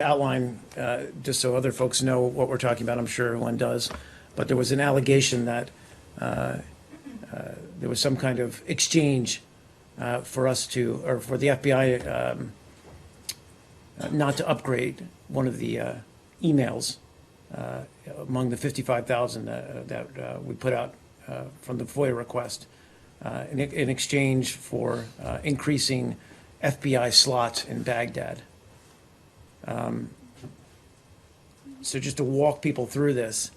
outline, just so other folks know what we're talking about. I'm sure everyone does. But there was an allegation that there was some kind of exchange for us to, or for the FBI not to upgrade one of the emails among the 55,000 that we put out from the FOIA request in exchange for increasing FBI slots in Baghdad. So just to walk people through this,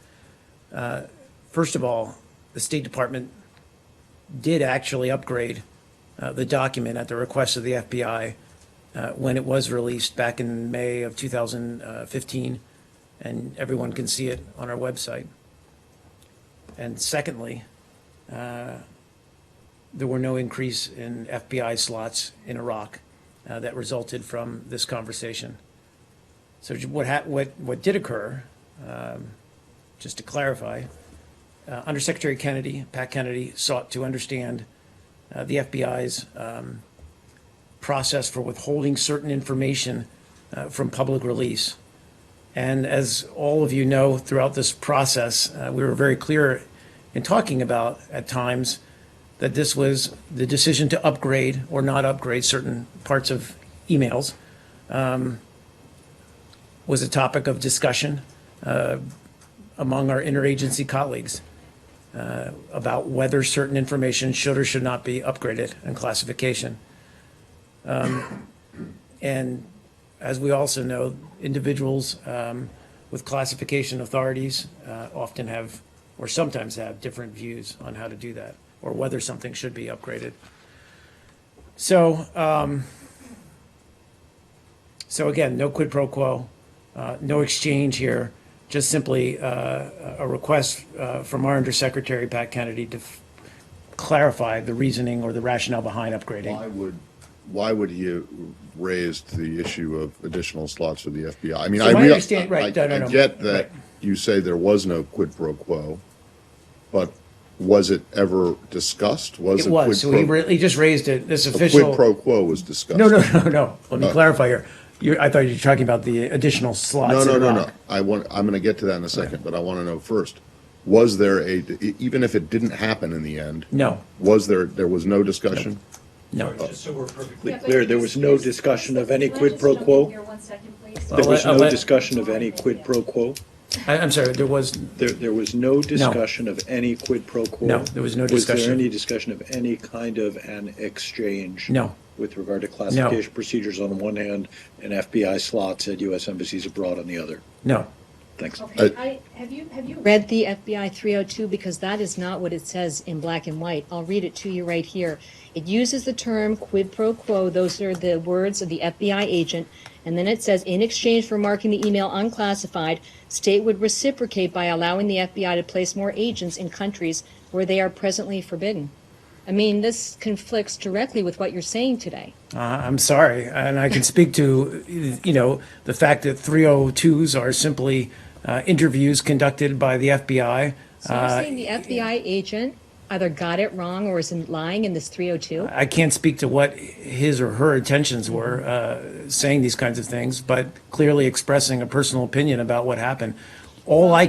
first of all, the State Department did actually upgrade the document at the request of the FBI when it was released back in May of 2015, and everyone can see it on our website. And secondly, there were no increase in FBI slots in Iraq that resulted from this conversation. So what did occur, just to clarify, Undersecretary Kennedy, Pat Kennedy, sought to understand the FBI's process for withholding certain information from public release. And as all of you know, throughout this process, we were very clear in talking about, at times, that this was the decision to upgrade or not upgrade certain parts of emails was a topic of discussion among our interagency colleagues about whether certain information should or should not be upgraded in classification. And as we also know, individuals with classification authorities often have, or sometimes have, different views on how to do that, or whether something should be upgraded. So, so again, no quid pro quo, no exchange here, just simply a request from our Undersecretary, Pat Kennedy, to clarify the reasoning or the rationale behind upgrading. Why would he have raised the issue of additional slots for the FBI? I mean, So my understanding, right, I no, get that right. You say there was no quid pro quo, but was it ever discussed? It was, so he just raised it, this A official. quid pro quo was discussed. No. Let me clarify here. I thought you were talking about the additional slots. No. I'm going to get to that in a second, but I want to know first, was there even if it didn't happen in the end? No. Was there was no discussion? No. Just so we're perfectly clear, there was no discussion of any quid pro quo? There Well, was I'll no let- discussion of any quid pro quo? I'm sorry, there was, There was no discussion of any quid pro quo? No, there was no Was discussion. there any discussion of any kind of an exchange? No. With regard to classification procedures on the one hand and FBI slots at U.S. embassies abroad on the other? no. Thanks. Okay, have you read the FBI 302? Because that is not what it says in black and white. I'll read it to you right here. It uses the term quid pro quo. Those are the words of the FBI agent. And then it says, in exchange for marking the email unclassified, state would reciprocate by allowing the FBI to place more agents in countries where they are presently forbidden. I mean, this conflicts directly with what you're saying today. I'm sorry, and I can speak to, the fact that 302s are simply interviews conducted by the FBI. So you're saying the FBI agent either got it wrong or is lying in this 302? I can't speak to what his or her intentions were saying these kinds of things, but clearly expressing a personal opinion about what happened. All I